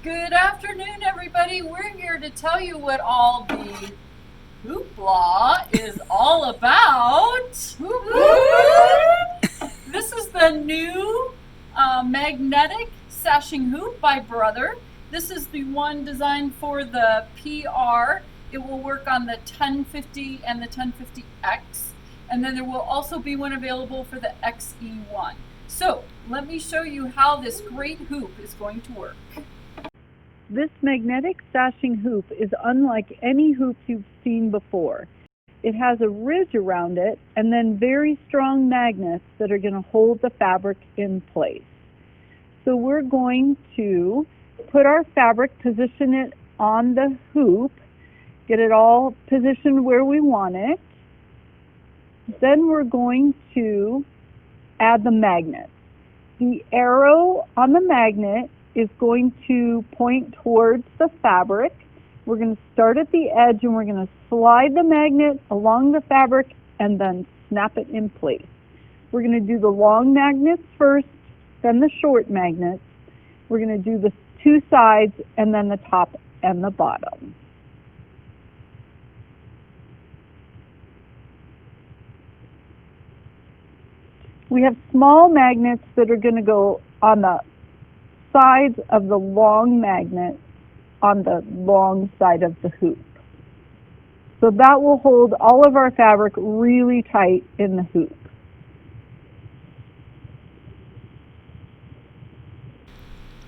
Good afternoon, everybody. We're here to tell you what all the hoopla is all about. This is the new magnetic sashing hoop by Brother. This is the one designed for the PR. It will work on the 1050 and the 1050X. And then there will also be one available for the XE1. So let me show you how this great hoop is going to work. This magnetic sashing hoop is unlike any hoops you've seen before. It has a ridge around it and then very strong magnets that are going to hold the fabric in place. So we're going to put our fabric, position it on the hoop, get it all positioned where we want it. Then we're going to add the magnet. The arrow on the magnet is going to point towards the fabric. We're going to start at the edge and we're going to slide the magnet along the fabric and then snap it in place. We're going to do the long magnets first, then the short magnets. We're going to do the two sides and then the top and the bottom. We have small magnets that are going to go on the sides of the long magnet on the long side of the hoop. So that will hold all of our fabric really tight in the hoop.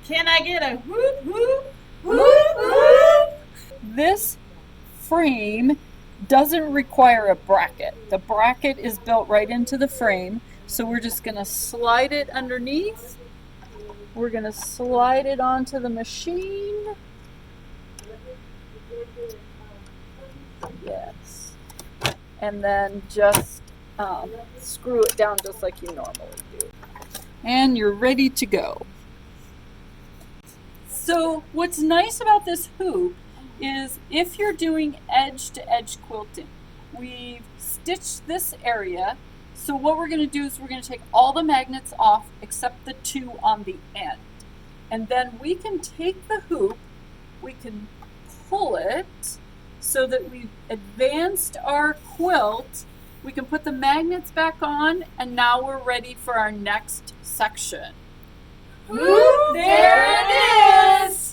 Can I get a whoop, whoop, whoop, whoop? This frame doesn't require a bracket. The bracket is built right into the frame. So we're just going to slide it underneath. We're going to slide it onto the machine. Yes. And then just screw it down just like you normally do. And you're ready to go. So what's nice about this hoop is if you're doing edge-to-edge quilting, we've stitched this area. So what we're going to do is we're going to take all the magnets off except the two on the end. And then we can take the hoop, we can pull it so that we've advanced our quilt. We can put the magnets back on and now we're ready for our next section. Whoop, there it is!